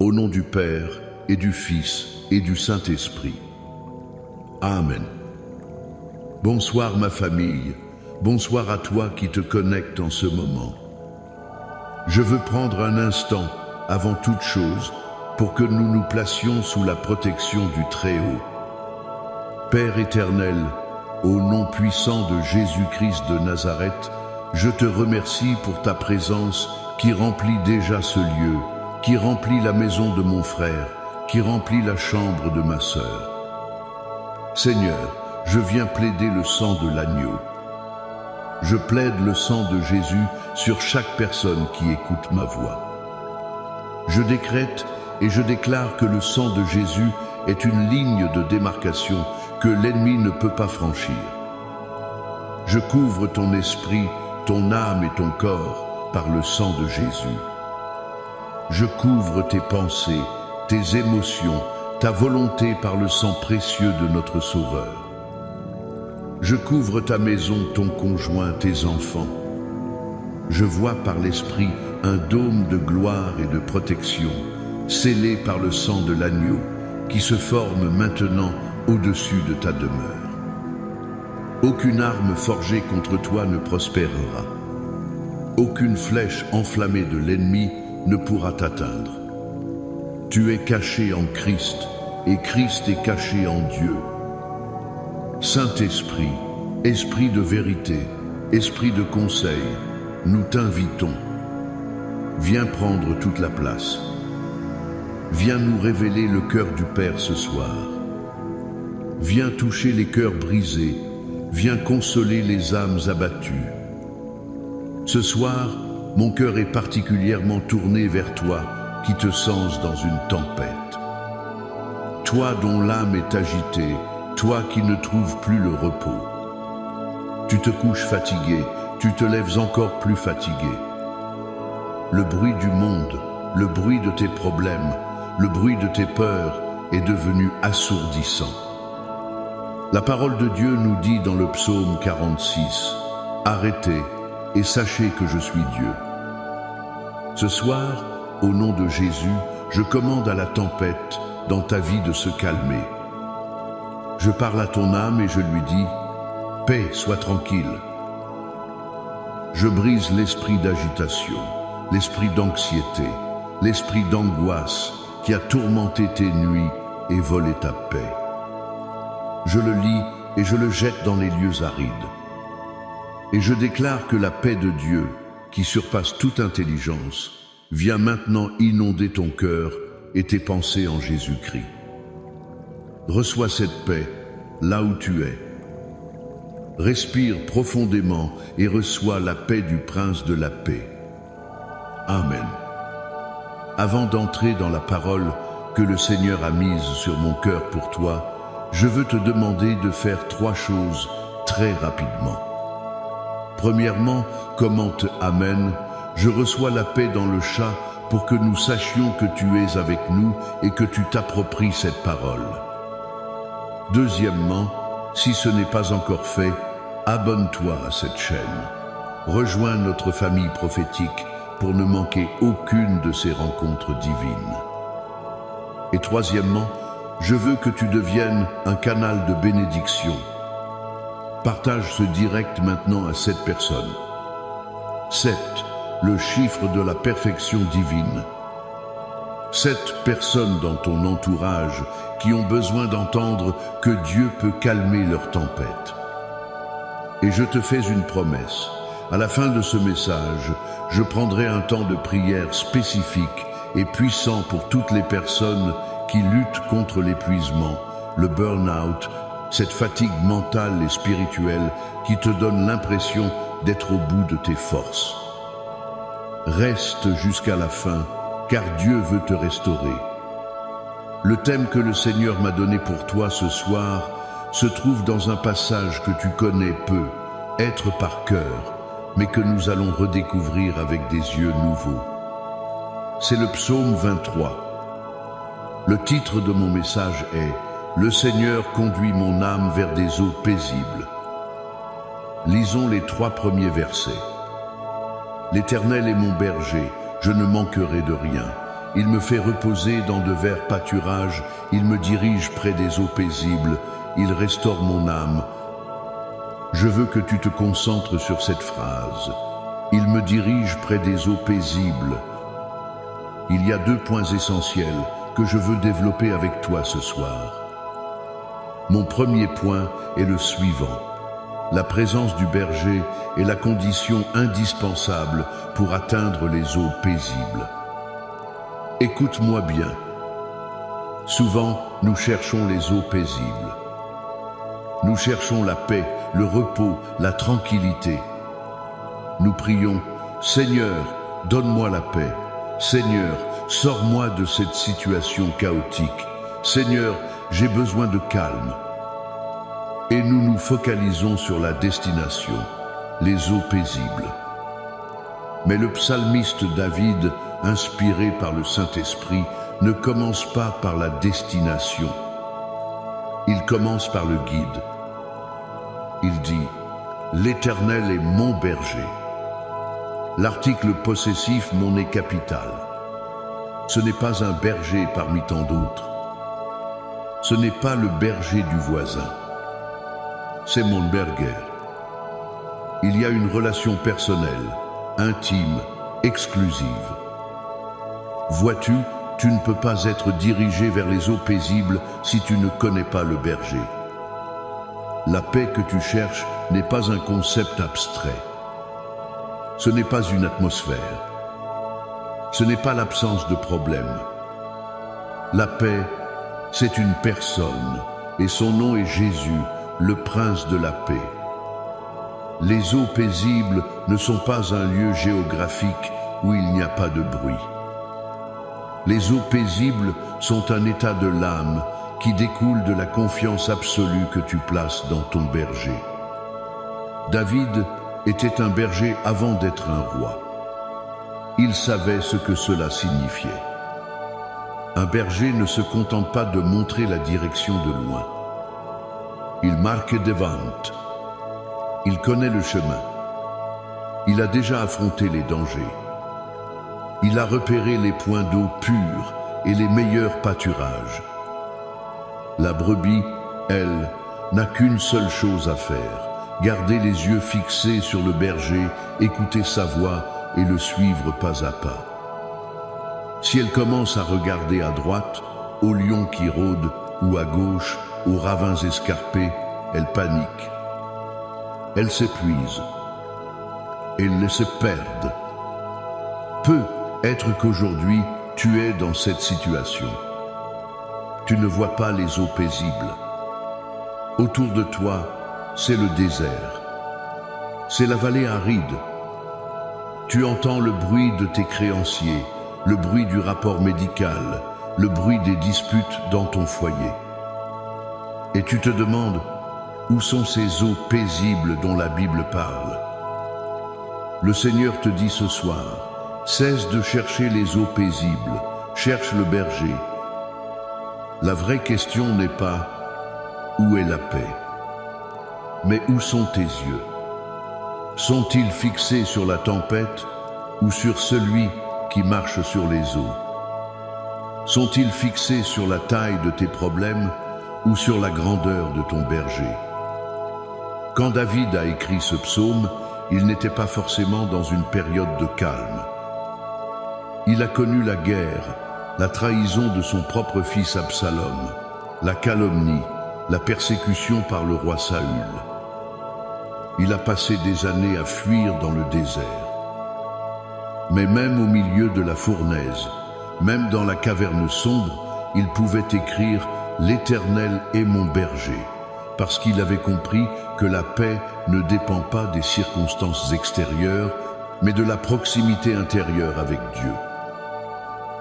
Au nom du Père, et du Fils, et du Saint-Esprit. Amen. Bonsoir ma famille, bonsoir à toi qui te connectes en ce moment. Je veux prendre un instant, avant toute chose, pour que nous nous placions sous la protection du Très-Haut. Père éternel, au nom puissant de Jésus-Christ de Nazareth, je te remercie pour ta présence qui remplit déjà ce lieu, qui remplit la maison de mon frère, qui remplit la chambre de ma sœur. Seigneur, je viens plaider le sang de l'agneau. Je plaide le sang de Jésus sur chaque personne qui écoute ma voix. Je décrète et je déclare que le sang de Jésus est une ligne de démarcation que l'ennemi ne peut pas franchir. Je couvre ton esprit, ton âme et ton corps par le sang de Jésus. Je couvre tes pensées, tes émotions, ta volonté par le sang précieux de notre Sauveur. Je couvre ta maison, ton conjoint, tes enfants. Je vois par l'Esprit un dôme de gloire et de protection, scellé par le sang de l'agneau, qui se forme maintenant au-dessus de ta demeure. Aucune arme forgée contre toi ne prospérera. Aucune flèche enflammée de l'ennemi ne pourra t'atteindre. Tu es caché en Christ, et Christ est caché en Dieu. Saint-Esprit, Esprit de vérité, Esprit de conseil, nous t'invitons. Viens prendre toute la place. Viens nous révéler le cœur du Père ce soir. Viens toucher les cœurs brisés, viens consoler les âmes abattues. Ce soir, mon cœur est particulièrement tourné vers toi, qui te sens dans une tempête. Toi dont l'âme est agitée, toi qui ne trouves plus le repos. Tu te couches fatigué, tu te lèves encore plus fatigué. Le bruit du monde, le bruit de tes problèmes, le bruit de tes peurs est devenu assourdissant. La parole de Dieu nous dit dans le psaume 46, « Arrêtez et sachez que je suis Dieu ». Ce soir, au nom de Jésus, je commande à la tempête dans ta vie de se calmer. Je parle à ton âme et je lui dis, « Paix, sois tranquille ». Je brise l'esprit d'agitation, l'esprit d'anxiété, l'esprit d'angoisse qui a tourmenté tes nuits et volé ta paix. Je le lis et je le jette dans les lieux arides. Et je déclare que la paix de Dieu, qui surpasse toute intelligence, vient maintenant inonder ton cœur et tes pensées en Jésus-Christ. Reçois cette paix là où tu es. Respire profondément et reçois la paix du Prince de la paix. Amen. Avant d'entrer dans la parole que le Seigneur a mise sur mon cœur pour toi, je veux te demander de faire 3 choses très rapidement. Premièrement, commente Amen, je reçois la paix dans le chat pour que nous sachions que tu es avec nous et que tu t'appropries cette parole. Deuxièmement, si ce n'est pas encore fait, abonne-toi à cette chaîne. Rejoins notre famille prophétique pour ne manquer aucune de ces rencontres divines. Et troisièmement, je veux que tu deviennes un canal de bénédiction. Partage ce direct maintenant à 7 personnes. 7, le chiffre de la perfection divine. 7 personnes dans ton entourage qui ont besoin d'entendre que Dieu peut calmer leur tempête. Et je te fais une promesse. À la fin de ce message, je prendrai un temps de prière spécifique et puissant pour toutes les personnes qui luttent contre l'épuisement, le burn-out, cette fatigue mentale et spirituelle qui te donne l'impression d'être au bout de tes forces. Reste jusqu'à la fin, car Dieu veut te restaurer. Le thème que le Seigneur m'a donné pour toi ce soir se trouve dans un passage que tu connais peu, être par cœur, mais que nous allons redécouvrir avec des yeux nouveaux. C'est le psaume 23. Le titre de mon message est « Le Seigneur conduit mon âme vers des eaux paisibles ». Lisons les 3 premiers versets. « L'Éternel est mon berger, je ne manquerai de rien. il me fait reposer dans de verts pâturages, il me dirige près des eaux paisibles, il restaure mon âme. Je veux que tu te concentres sur cette phrase. Il me dirige près des eaux paisibles. Il y a 2 points essentiels que je veux développer avec toi ce soir. Mon premier point est le suivant. La présence du berger est la condition indispensable pour atteindre les eaux paisibles. Écoute-moi bien. Souvent, nous cherchons les eaux paisibles. Nous cherchons la paix, le repos, la tranquillité. Nous prions, Seigneur, donne-moi la paix. Seigneur, sors-moi de cette situation chaotique. Seigneur, j'ai besoin de calme. Et nous nous focalisons sur la destination, les eaux paisibles. Mais le psalmiste David, inspiré par le Saint-Esprit, ne commence pas par la destination. Il commence par le guide. Il dit, « L'Éternel est mon berger ». L'article possessif mon est capital. Ce n'est pas un berger parmi tant d'autres. Ce n'est pas le berger du voisin. C'est mon berger. Il y a une relation personnelle, intime, exclusive. Vois-tu, tu ne peux pas être dirigé vers les eaux paisibles si tu ne connais pas le berger. La paix que tu cherches n'est pas un concept abstrait. Ce n'est pas une atmosphère. Ce n'est pas l'absence de problème. La paix, c'est une personne, et son nom est Jésus, le prince de la paix. Les eaux paisibles ne sont pas un lieu géographique où il n'y a pas de bruit. Les eaux paisibles sont un état de l'âme qui découle de la confiance absolue que tu places dans ton berger. David était un berger avant d'être un roi. Il savait ce que cela signifiait. Un berger ne se contente pas de montrer la direction de loin. Il marque devant. Il connaît le chemin. Il a déjà affronté les dangers. Il a repéré les points d'eau purs et les meilleurs pâturages. La brebis, elle, n'a qu'une seule chose à faire, garder les yeux fixés sur le berger, écouter sa voix et le suivre pas à pas. Si elle commence à regarder à droite, au lion qui rôde, ou à gauche, aux ravins escarpés, elle panique. Elle s'épuise. Elle se perd. Peut être qu'aujourd'hui, tu es dans cette situation. Tu ne vois pas les eaux paisibles. Autour de toi, c'est le désert. C'est la vallée aride. Tu entends le bruit de tes créanciers, le bruit du rapport médical, le bruit des disputes dans ton foyer. Et tu te demandes, où sont ces eaux paisibles dont la Bible parle? Le Seigneur te dit ce soir, cesse de chercher les eaux paisibles, cherche le berger. La vraie question n'est pas où est la paix, mais où sont tes yeux? Sont-ils fixés sur la tempête ou sur celui qui marche sur les eaux? Sont-ils fixés sur la taille de tes problèmes ou sur la grandeur de ton berger? Quand David a écrit ce psaume, il n'était pas forcément dans une période de calme. Il a connu la guerre, la trahison de son propre fils Absalom, la calomnie, la persécution par le roi Saül. Il a passé des années à fuir dans le désert. Mais même au milieu de la fournaise, même dans la caverne sombre, il pouvait écrire « L'Éternel est mon berger », parce qu'il avait compris que la paix ne dépend pas des circonstances extérieures, mais de la proximité intérieure avec Dieu.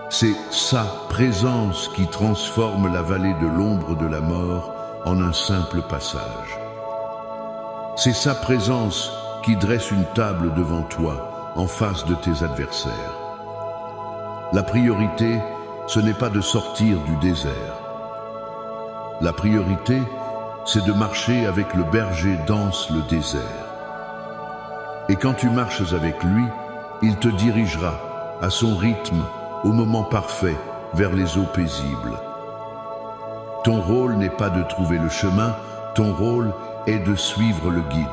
C'est sa présence qui transforme la vallée de l'ombre de la mort en un simple passage. C'est sa présence qui dresse une table devant toi, en face de tes adversaires. La priorité, ce n'est pas de sortir du désert. La priorité, c'est de marcher avec le berger dans le désert. Et quand tu marches avec lui, il te dirigera à son rythme, au moment parfait, vers les eaux paisibles. Ton rôle n'est pas de trouver le chemin, ton rôle est de suivre le guide.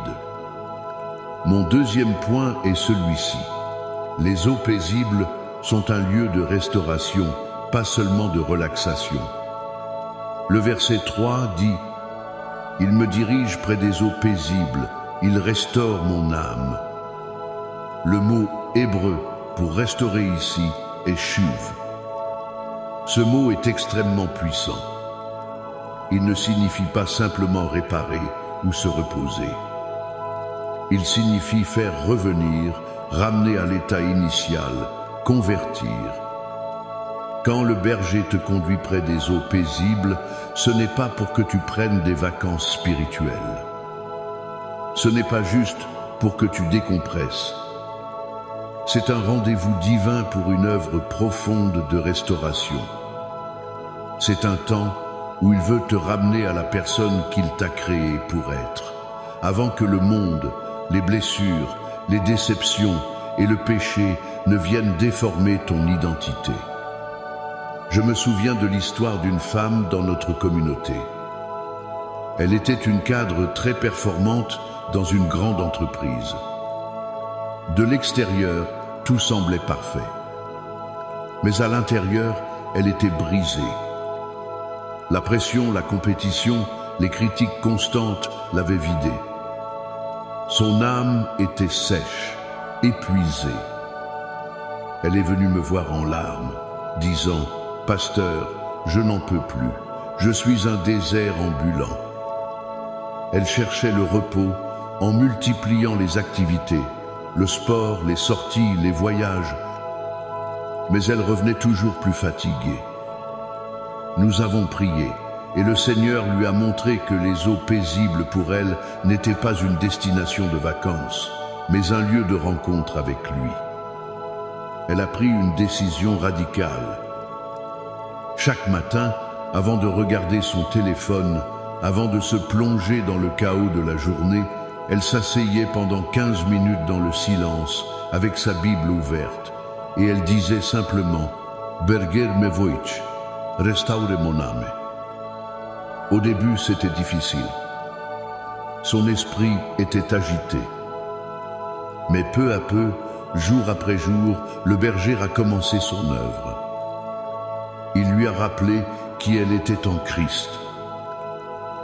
Mon deuxième point est celui-ci. Les eaux paisibles sont un lieu de restauration, pas seulement de relaxation. Le verset 3 dit « Il me dirige près des eaux paisibles, il restaure mon âme ». Le mot hébreu pour restaurer ici est chuv. Ce mot est extrêmement puissant. Il ne signifie pas simplement réparer ou se reposer. Il signifie faire revenir, ramener à l'état initial, convertir. Quand le berger te conduit près des eaux paisibles, ce n'est pas pour que tu prennes des vacances spirituelles. Ce n'est pas juste pour que tu décompresses. C'est un rendez-vous divin pour une œuvre profonde de restauration. C'est un temps où il veut te ramener à la personne qu'il t'a créée pour être, avant que le monde, les blessures, les déceptions et le péché ne viennent déformer ton identité. Je me souviens de l'histoire d'une femme dans notre communauté. Elle était une cadre très performante dans une grande entreprise. De l'extérieur, tout semblait parfait. Mais à l'intérieur, elle était brisée. La pression, la compétition, les critiques constantes l'avaient vidée. Son âme était sèche, épuisée. Elle est venue me voir en larmes, disant « Pasteur, je n'en peux plus, je suis un désert ambulant ». Elle cherchait le repos en multipliant les activités, le sport, les sorties, les voyages. Mais elle revenait toujours plus fatiguée. Nous avons prié et le Seigneur lui a montré que les eaux paisibles pour elle n'étaient pas une destination de vacances, mais un lieu de rencontre avec lui. Elle a pris une décision radicale. Chaque matin, avant de regarder son téléphone, avant de se plonger dans le chaos de la journée, elle s'asseyait pendant 15 minutes dans le silence, avec sa Bible ouverte, et elle disait simplement « Berger me voic, restaure mon âme ». Au début, c'était difficile. Son esprit était agité. Mais peu à peu, jour après jour, le berger a commencé son œuvre. Il lui a rappelé qui elle était en Christ.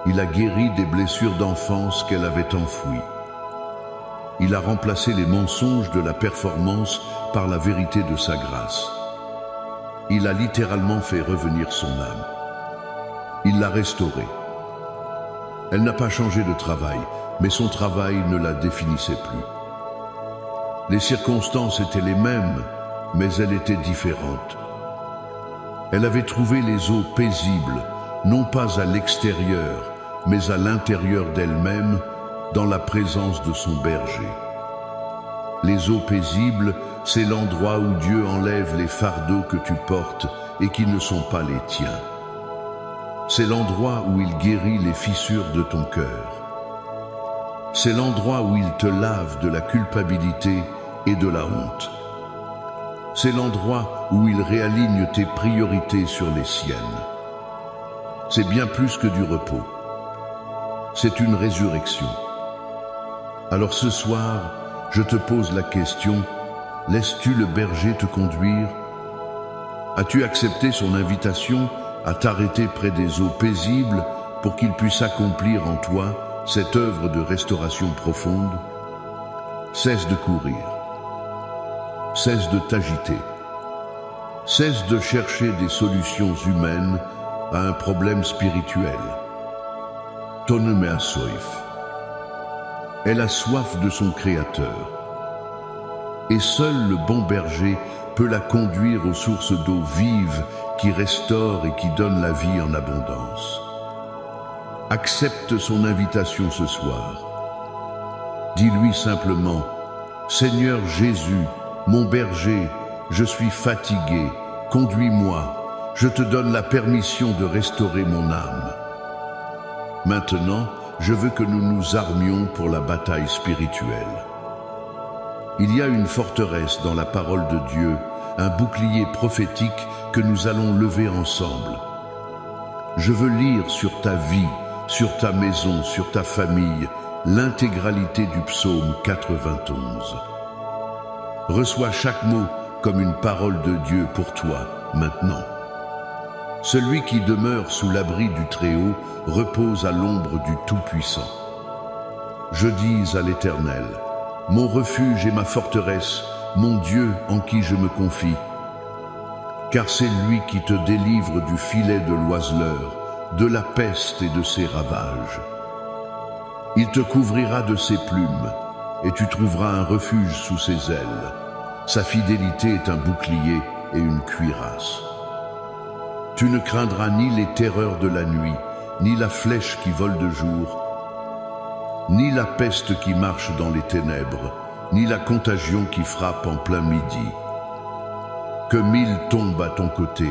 Il a guéri des blessures d'enfance qu'elle avait enfouies. Il a remplacé les mensonges de la performance par la vérité de sa grâce. Il a littéralement fait revenir son âme. Il l'a restaurée. Elle n'a pas changé de travail, mais son travail ne la définissait plus. Les circonstances étaient les mêmes, mais elle était différente. Elle avait trouvé les eaux paisibles, non pas à l'extérieur, mais à l'intérieur d'elle-même, dans la présence de son berger. Les eaux paisibles, c'est l'endroit où Dieu enlève les fardeaux que tu portes et qui ne sont pas les tiens. C'est l'endroit où il guérit les fissures de ton cœur. C'est l'endroit où il te lave de la culpabilité et de la honte. C'est l'endroit où il réaligne tes priorités sur les siennes. C'est bien plus que du repos. C'est une résurrection. Alors ce soir, je te pose la question, laisses-tu le berger te conduire? As-tu accepté son invitation à t'arrêter près des eaux paisibles pour qu'il puisse accomplir en toi cette œuvre de restauration profonde? Cesse de courir. Cesse de t'agiter. Cesse de chercher des solutions humaines à un problème spirituel. Tonne a soif. Elle a soif de son Créateur. Et seul le bon berger peut la conduire aux sources d'eau vive qui restaurent et qui donnent la vie en abondance. Accepte son invitation ce soir. Dis-lui simplement, « Seigneur Jésus, mon berger, je suis fatigué, conduis-moi, je te donne la permission de restaurer mon âme. » Maintenant, je veux que nous nous armions pour la bataille spirituelle. Il y a une forteresse dans la parole de Dieu un bouclier prophétique que nous allons lever ensemble. Je veux lire sur ta vie, sur ta maison, sur ta famille, l'intégralité du psaume 91. Reçois chaque mot comme une parole de Dieu pour toi, maintenant. Celui qui demeure sous l'abri du Très-Haut repose à l'ombre du Tout-Puissant. Je dis à l'Éternel, mon refuge et ma forteresse, mon Dieu en qui je me confie. Car c'est lui qui te délivre du filet de l'oiseleur, de la peste et de ses ravages. Il te couvrira de ses plumes, et tu trouveras un refuge sous ses ailes. Sa fidélité est un bouclier et une cuirasse. Tu ne craindras ni les terreurs de la nuit, ni la flèche qui vole de jour, ni la peste qui marche dans les ténèbres, ni la contagion qui frappe en plein midi. Que 1000 tombent à ton côté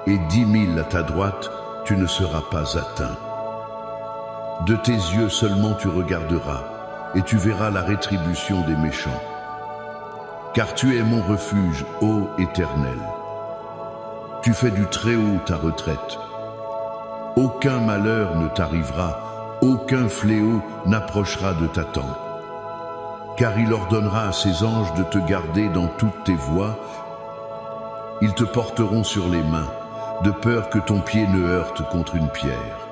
et 10 000 à ta droite, tu ne seras pas atteint. De tes yeux seulement tu regarderas, et tu verras la rétribution des méchants. Car tu es mon refuge, ô Éternel. Tu fais du Très-Haut ta retraite. Aucun malheur ne t'arrivera, aucun fléau n'approchera de ta tente. Car il ordonnera à ses anges de te garder dans toutes tes voies. Ils te porteront sur les mains, de peur que ton pied ne heurte contre une pierre.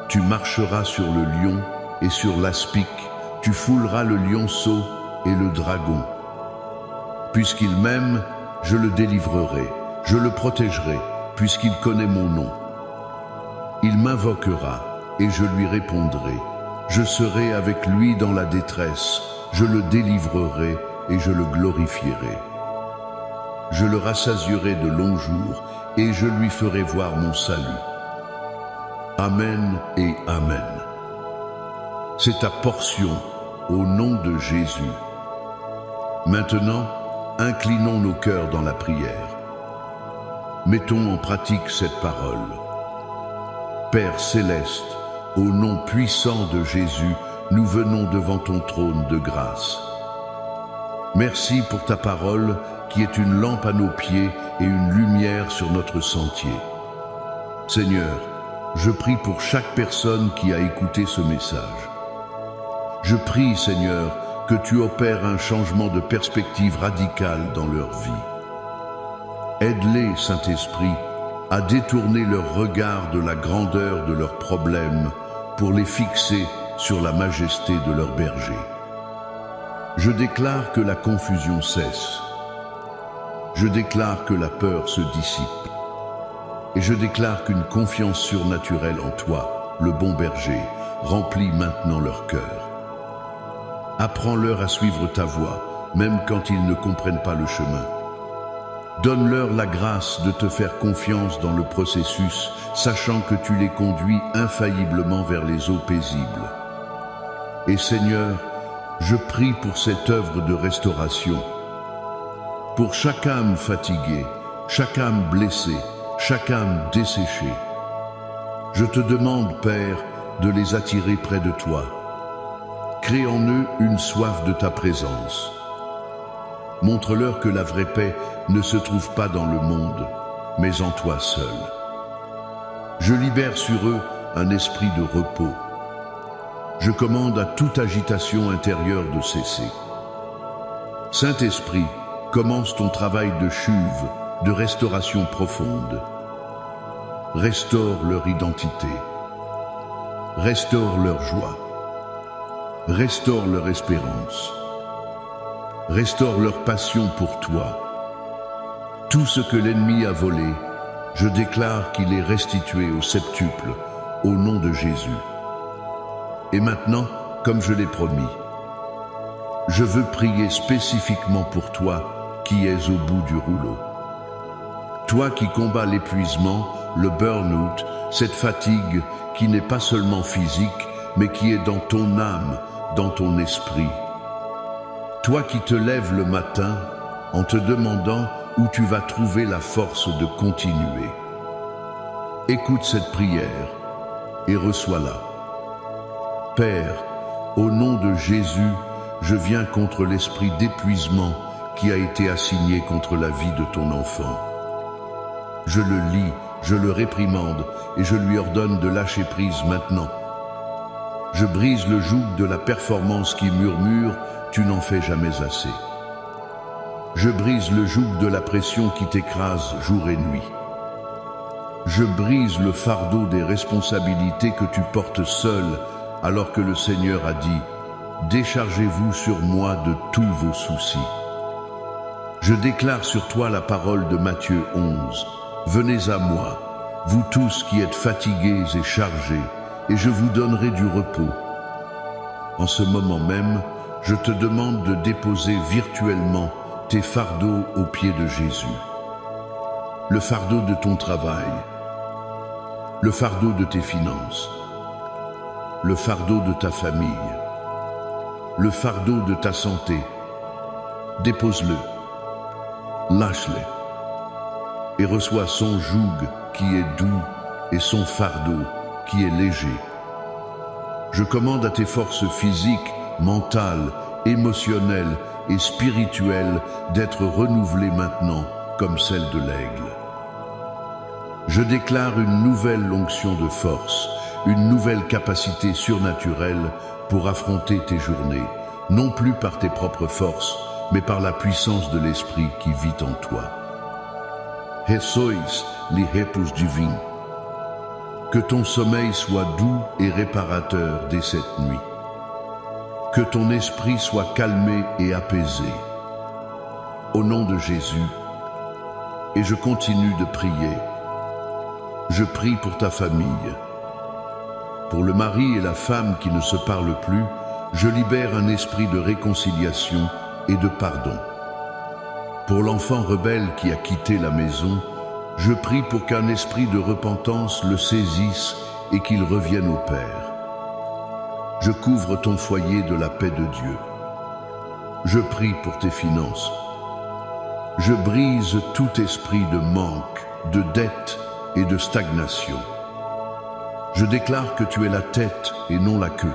Tu marcheras sur le lion et sur l'aspic, tu fouleras le lionceau et le dragon. Puisqu'il m'aime, je le délivrerai, je le protégerai, puisqu'il connaît mon nom. Il m'invoquera et je lui répondrai. Je serai avec lui dans la détresse, je le délivrerai et je le glorifierai. Je le rassasierai de longs jours et je lui ferai voir mon salut. Amen et Amen. C'est ta portion au nom de Jésus. Maintenant, inclinons nos cœurs dans la prière. Mettons en pratique cette parole. Père céleste, au nom puissant de Jésus, nous venons devant ton trône de grâce. Merci pour ta parole qui est une lampe à nos pieds et une lumière sur notre sentier. Seigneur, je prie pour chaque personne qui a écouté ce message. Je prie, Seigneur, que tu opères un changement de perspective radical dans leur vie. Aide-les, Saint-Esprit, à détourner leur regard de la grandeur de leurs problèmes pour les fixer sur la majesté de leur berger. Je déclare que la confusion cesse. Je déclare que la peur se dissipe. Et je déclare qu'une confiance surnaturelle en toi, le bon berger, remplit maintenant leur cœur. Apprends-leur à suivre ta voie, même quand ils ne comprennent pas le chemin. Donne-leur la grâce de te faire confiance dans le processus, sachant que tu les conduis infailliblement vers les eaux paisibles. Et Seigneur, je prie pour cette œuvre de restauration. Pour chaque âme fatiguée, chaque âme blessée, chaque âme desséchée. Je te demande, Père, de les attirer près de toi. Crée en eux une soif de ta présence. Montre-leur que la vraie paix ne se trouve pas dans le monde, mais en toi seul. Je libère sur eux un esprit de repos. Je commande à toute agitation intérieure de cesser. Saint-Esprit, commence ton travail de chuve, de restauration profonde. Restaure leur identité. Restaure leur joie. Restaure leur espérance. Restaure leur passion pour toi. Tout ce que l'ennemi a volé, je déclare qu'il est restitué au septuple, au nom de Jésus. Et maintenant, comme je l'ai promis, je veux prier spécifiquement pour toi qui es au bout du rouleau. Toi qui combats l'épuisement, le burn-out, cette fatigue qui n'est pas seulement physique, mais qui est dans ton âme, dans ton esprit. Toi qui te lèves le matin en te demandant où tu vas trouver la force de continuer. Écoute cette prière et reçois-la. Père, au nom de Jésus, je viens contre l'esprit d'épuisement qui a été assigné contre la vie de ton enfant. Je le lis, je le réprimande et je lui ordonne de lâcher prise maintenant. Je brise le joug de la performance qui murmure « tu n'en fais jamais assez ». Je brise le joug de la pression qui t'écrase jour et nuit. Je brise le fardeau des responsabilités que tu portes seul alors que le Seigneur a dit « Déchargez-vous sur moi de tous vos soucis ». Je déclare sur toi la parole de Matthieu 11. « Venez à moi, vous tous qui êtes fatigués et chargés, et je vous donnerai du repos. » En ce moment même, je te demande de déposer virtuellement tes fardeaux aux pieds de Jésus. Le fardeau de ton travail, le fardeau de tes finances, le fardeau de ta famille, le fardeau de ta santé. Dépose-le, lâche-le et reçois son joug qui est doux et son fardeau qui est léger. Je commande à tes forces physiques, mentales, émotionnelles et spirituelles d'être renouvelées maintenant comme celle de l'aigle. Je déclare une nouvelle onction de force, une nouvelle capacité surnaturelle pour affronter tes journées, non plus par tes propres forces, mais par la puissance de l'Esprit qui vit en toi. He sois li repos divin. Que ton sommeil soit doux et réparateur dès cette nuit. Que ton esprit soit calmé et apaisé. Au nom de Jésus, et je continue de prier. Je prie pour ta famille. Pour le mari et la femme qui ne se parlent plus, je libère un esprit de réconciliation et de pardon. Pour l'enfant rebelle qui a quitté la maison, je prie pour qu'un esprit de repentance le saisisse et qu'il revienne au Père. Je couvre ton foyer de la paix de Dieu. Je prie pour tes finances. Je brise tout esprit de manque, de dette et de stagnation. Je déclare que tu es la tête et non la queue.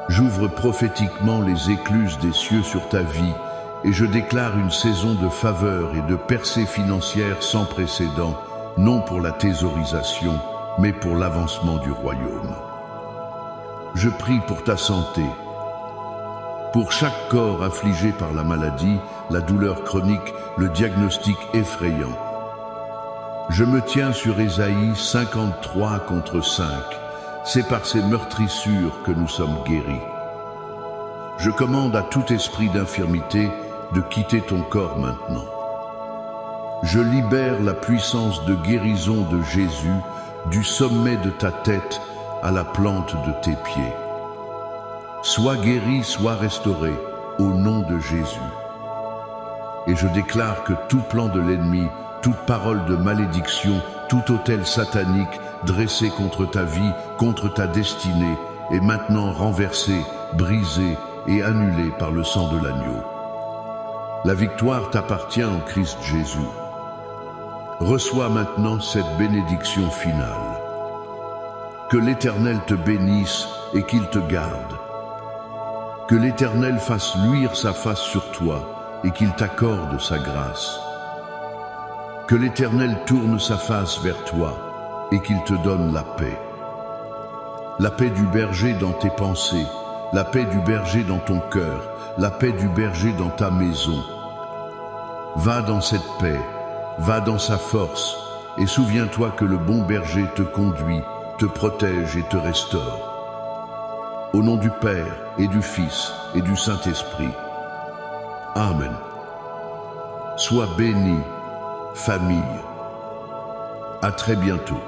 J'ouvre prophétiquement les écluses des cieux sur ta vie et je déclare une saison de faveur et de percée financière sans précédent, non pour la thésaurisation, mais pour l'avancement du royaume. Je prie pour ta santé. Pour chaque corps affligé par la maladie, la douleur chronique, le diagnostic effrayant. Je me tiens sur Ésaïe 53:5. C'est par ces meurtrissures que nous sommes guéris. Je commande à tout esprit d'infirmité de quitter ton corps maintenant. Je libère la puissance de guérison de Jésus du sommet de ta tête à la plante de tes pieds. Sois guéri, sois restauré, au nom de Jésus. Et je déclare que tout plan de l'ennemi, toute parole de malédiction, tout autel satanique dressé contre ta vie, contre ta destinée, est maintenant renversé, brisé et annulé par le sang de l'agneau. La victoire t'appartient en Christ Jésus. Reçois maintenant cette bénédiction finale. Que l'Éternel te bénisse et qu'il te garde. Que l'Éternel fasse luire sa face sur toi et qu'il t'accorde sa grâce. Que l'Éternel tourne sa face vers toi et qu'il te donne la paix. La paix du berger dans tes pensées, la paix du berger dans ton cœur, la paix du berger dans ta maison. Va dans cette paix, va dans sa force, et souviens-toi que le bon berger te conduit, te protège et te restaure. Au nom du Père et du Fils et du Saint-Esprit. Amen. Sois béni, famille. À très bientôt.